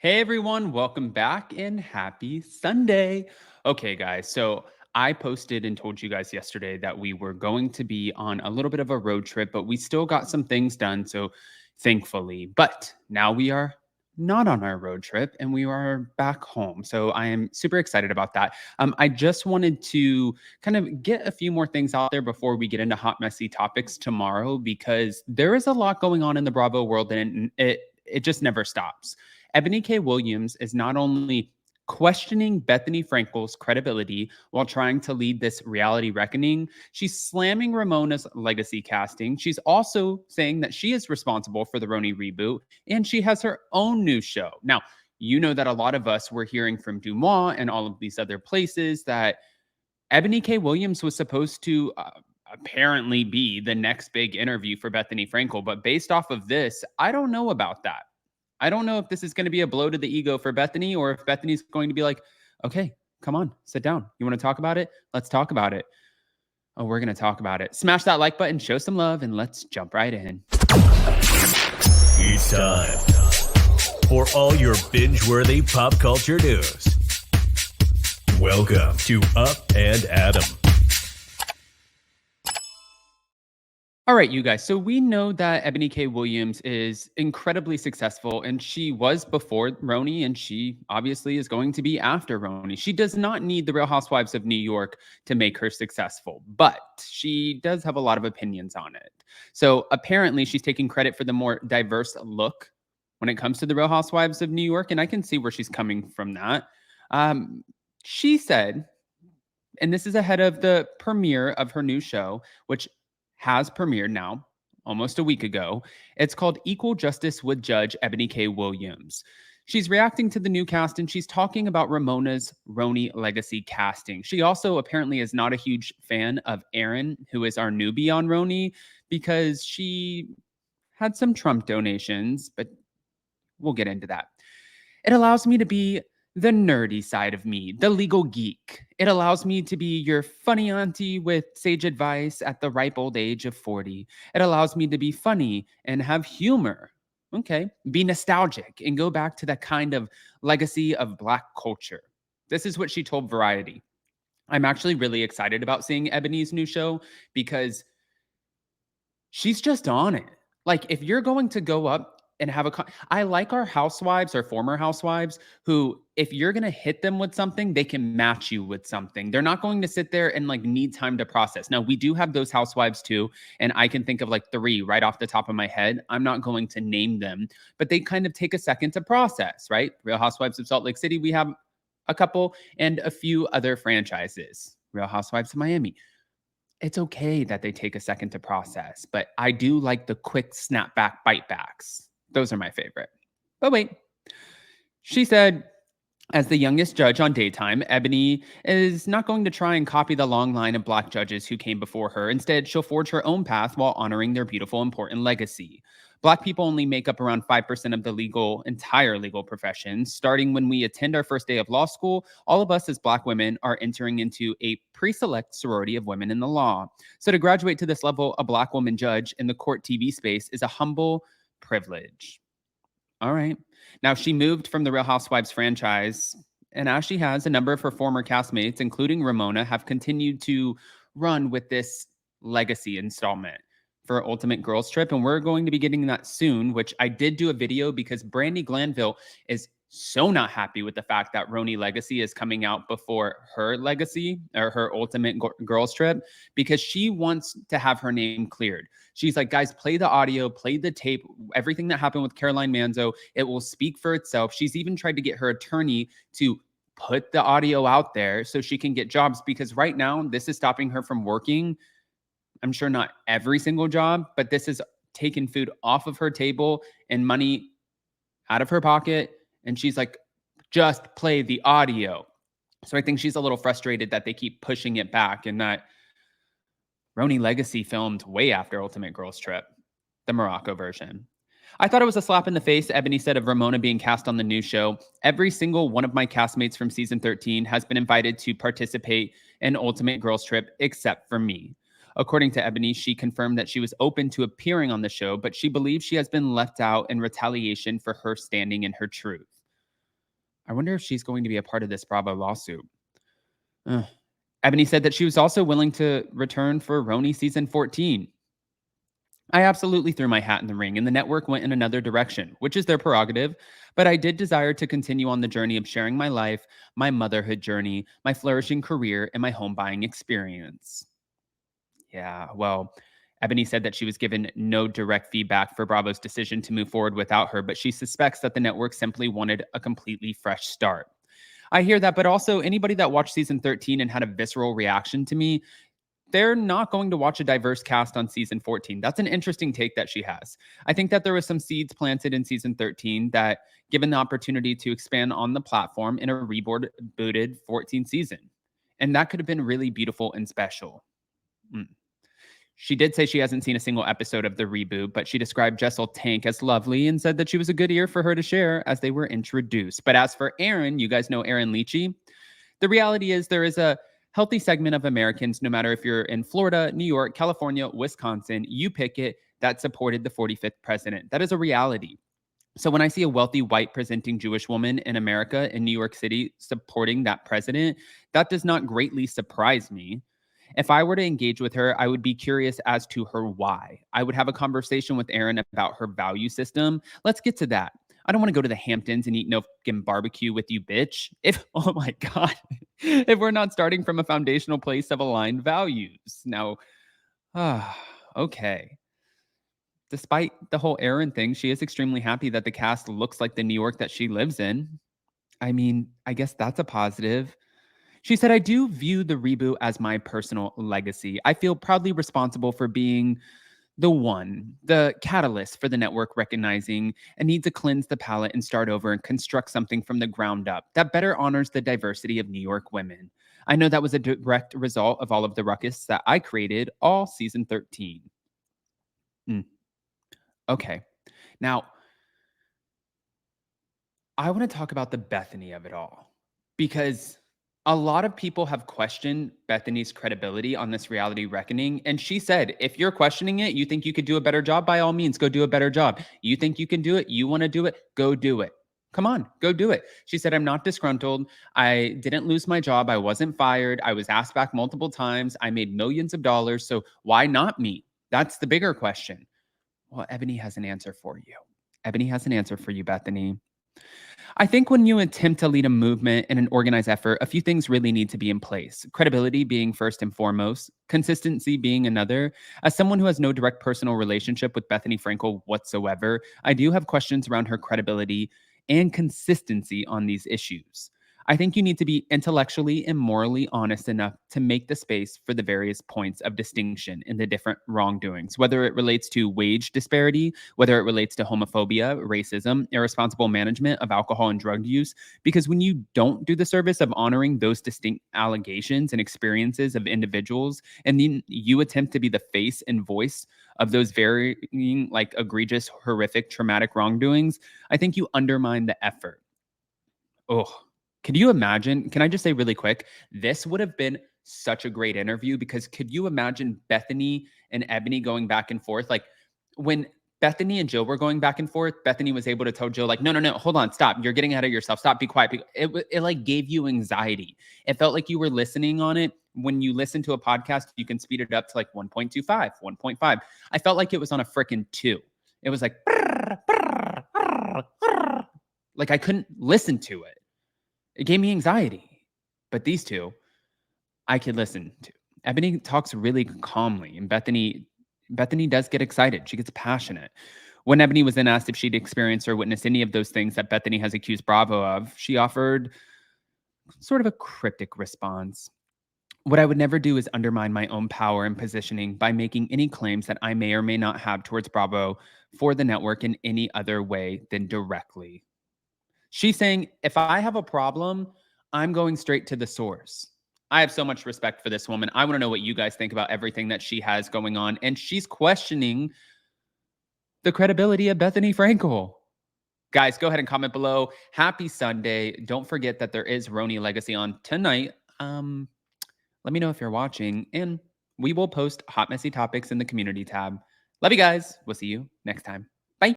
Hey everyone, welcome back and happy Sunday. Okay, guys, so I posted and told you guys yesterday that we were going to be on a little bit of a road trip, but we still got some things done. So thankfully, but now we are not on our road trip and we are back home. So I am super excited about that. I just wanted to kind of get a few more things out there before we get into hot, messy topics tomorrow because there is a lot going on in the Bravo world and it just never stops. Eboni K. Williams is not only questioning Bethenny Frankel's credibility while trying to lead this reality reckoning, she's slamming Ramona's legacy casting. She's also saying that she is responsible for the RHONY reboot, and she has her own new show. Now, you know that a lot of us were hearing from Dumois and all of these other places that Eboni K. Williams was supposed to apparently be the next big interview for Bethenny Frankel. But based off of this, I don't know about that. I don't know if this is going to be a blow to the ego for Bethenny or if Bethany's going to be like, okay, come on, sit down. You want to talk about it? Let's talk about it. Oh, we're going to talk about it. Smash that like button, show some love, and let's jump right in. It's time for all your binge-worthy pop culture news. Welcome to Up and Adam. All right, you guys. So we know that Eboni K. Williams is incredibly successful, and she was before RHONY, and she obviously is going to be after RHONY. She does not need the Real Housewives of New York to make her successful, but she does have a lot of opinions on it. So apparently, she's taking credit for the more diverse look when it comes to the Real Housewives of New York, and I can see where she's coming from that. She said, and this is ahead of the premiere of her new show, which has premiered now almost a week ago. It's called Equal Justice with Judge Eboni K. Williams. She's reacting to the new cast and she's talking about Ramona's RHONY legacy casting. She also apparently is not a huge fan of Erin, who is our newbie on RHONY, because she had some Trump donations, but we'll get into that. It allows me to be the nerdy side of me, the legal geek. It allows me to be your funny auntie with sage advice at the ripe old age of 40. It allows me to be funny and have humor. Okay. Be nostalgic and go back to that kind of legacy of Black culture. This is what she told Variety. I'm actually really excited about seeing Ebony's new show because she's just on it. Like, if you're going to go up and have I like our housewives, our former housewives, who, if you're going to hit them with something, they can match you with something. They're not going to sit there and like need time to process. Now, we do have those housewives too. And I can think of like 3 right off the top of my head. I'm not going to name them, but they kind of take a second to process, right? Real Housewives of Salt Lake City, we have a couple, and a few other franchises. Real Housewives of Miami. It's okay that they take a second to process, but I do like the quick snapback bite backs. Those are my favorite. But wait, she said, as the youngest judge on Daytime, Eboni is not going to try and copy the long line of Black judges who came before her. Instead, she'll forge her own path while honoring their beautiful, important legacy. Black people only make up around 5% of the entire legal profession. Starting when we attend our first day of law school, all of us as Black women are entering into a pre-select sorority of women in the law. So to graduate to this level, a Black woman judge in the court TV space is a humble privilege. All right. Now, she moved from the Real Housewives franchise, and as she has, a number of her former castmates, including Ramona, have continued to run with this legacy installment for Ultimate Girls Trip, and we're going to be getting that soon, which I did do a video because Brandi Glanville is so not happy with the fact that RHONY Legacy is coming out before her legacy or her Ultimate Girls Trip because she wants to have her name cleared. She's like, guys, play the audio, play the tape, everything that happened with Caroline Manzo. It will speak for itself. She's even tried to get her attorney to put the audio out there so she can get jobs because right now this is stopping her from working. I'm sure not every single job, but this is taking food off of her table and money out of her pocket. And she's like, just play the audio. So I think she's a little frustrated that they keep pushing it back and that RHONY Legacy filmed way after Ultimate Girls Trip, the Morocco version. I thought it was a slap in the face, Eboni said of Ramona being cast on the new show. Every single one of my castmates from season 13 has been invited to participate in Ultimate Girls Trip except for me. According to Eboni, she confirmed that she was open to appearing on the show, but she believes she has been left out in retaliation for her standing in her truth. I wonder if she's going to be a part of this Bravo lawsuit. Ugh. Ebony said that she was also willing to return for RHONY season 14. I absolutely threw my hat in the ring, and the network went in another direction, which is their prerogative. But I did desire to continue on the journey of sharing my life, my motherhood journey, my flourishing career, and my home buying experience. Yeah, well, Ebony said that she was given no direct feedback for Bravo's decision to move forward without her, but she suspects that the network simply wanted a completely fresh start. I hear that, but also anybody that watched season 13 and had a visceral reaction to me, they're not going to watch a diverse cast on season 14. That's an interesting take that she has. I think that there was some seeds planted in season 13 that, given the opportunity to expand on the platform in a rebooted 14 season. And that could have been really beautiful and special. Mm. She did say she hasn't seen a single episode of the reboot, but she described Jessel Tank as lovely and said that she was a good ear for her to share as they were introduced. But as for Aaron, you guys know Aaron Leachy. The reality is there is a healthy segment of Americans, no matter if you're in Florida, New York, California, Wisconsin, you pick it, that supported the 45th president. That is a reality. So when I see a wealthy white presenting Jewish woman in America, in New York City, supporting that president, that does not greatly surprise me. If I were to engage with her, I would be curious as to her why. I would have a conversation with Erin about her value system. Let's get to that. I don't want to go to the Hamptons and eat no fucking barbecue with you, bitch. If, oh my God, if we're not starting from a foundational place of aligned values. Now, okay. Despite the whole Erin thing, she is extremely happy that the cast looks like the New York that she lives in. I mean, I guess that's a positive. She said, I do view the reboot as my personal legacy. I feel proudly responsible for being the catalyst for the network recognizing a need to cleanse the palate and start over and construct something from the ground up that better honors the diversity of New York women. I know that was a direct result of all of the ruckus that I created all season 13. Mm, okay. Now, I want to talk about the Bethenny of it all because a lot of people have questioned Bethenny's credibility on this reality reckoning. And she said, if you're questioning it, you think you could do a better job, by all means, go do a better job. You think you can do it, you want to do it, go do it. Come on, go do it. She said, I'm not disgruntled. I didn't lose my job. I wasn't fired. I was asked back multiple times. I made millions of dollars. So why not me? That's the bigger question. Well, Ebony has an answer for you. Ebony has an answer for you, Bethenny. I think when you attempt to lead a movement in an organized effort, a few things really need to be in place. Credibility being first and foremost, consistency being another. As someone who has no direct personal relationship with Bethenny Frankel whatsoever, I do have questions around her credibility and consistency on these issues. I think you need to be intellectually and morally honest enough to make the space for the various points of distinction in the different wrongdoings, whether it relates to wage disparity, whether it relates to homophobia, racism, irresponsible management of alcohol and drug use. Because when you don't do the service of honoring those distinct allegations and experiences of individuals, and then you attempt to be the face and voice of those varying, like egregious, horrific, traumatic wrongdoings, I think you undermine the effort. Oh, can you imagine? Can I just say really quick? This would have been such a great interview because could you imagine Bethenny and Ebony going back and forth? Like when Bethenny and Jill were going back and forth, Bethenny was able to tell Jill, like, no, no, no, hold on, stop. You're getting ahead of yourself. Stop, be quiet. It like gave you anxiety. It felt like you were listening on it. When you listen to a podcast, you can speed it up to like 1.25, 1.5. I felt like it was on a freaking 2. It was like, like I couldn't listen to it. It gave me anxiety. But these two, I could listen to. Ebony talks really calmly, and Bethenny does get excited. She gets passionate. When Ebony was then asked if she'd experienced or witnessed any of those things that Bethenny has accused Bravo of, she offered sort of a cryptic response. What I would never do is undermine my own power and positioning by making any claims that I may or may not have towards Bravo for the network in any other way than directly. She's saying, if I have a problem, I'm going straight to the source. I have so much respect for this woman. I want to know what you guys think about everything that she has going on. And she's questioning the credibility of Bethenny Frankel. Guys, go ahead and comment below. Happy Sunday. Don't forget that there is RHONY Legacy on tonight. Let me know if you're watching, and we will post hot, messy topics in the community tab. Love you guys. We'll see you next time.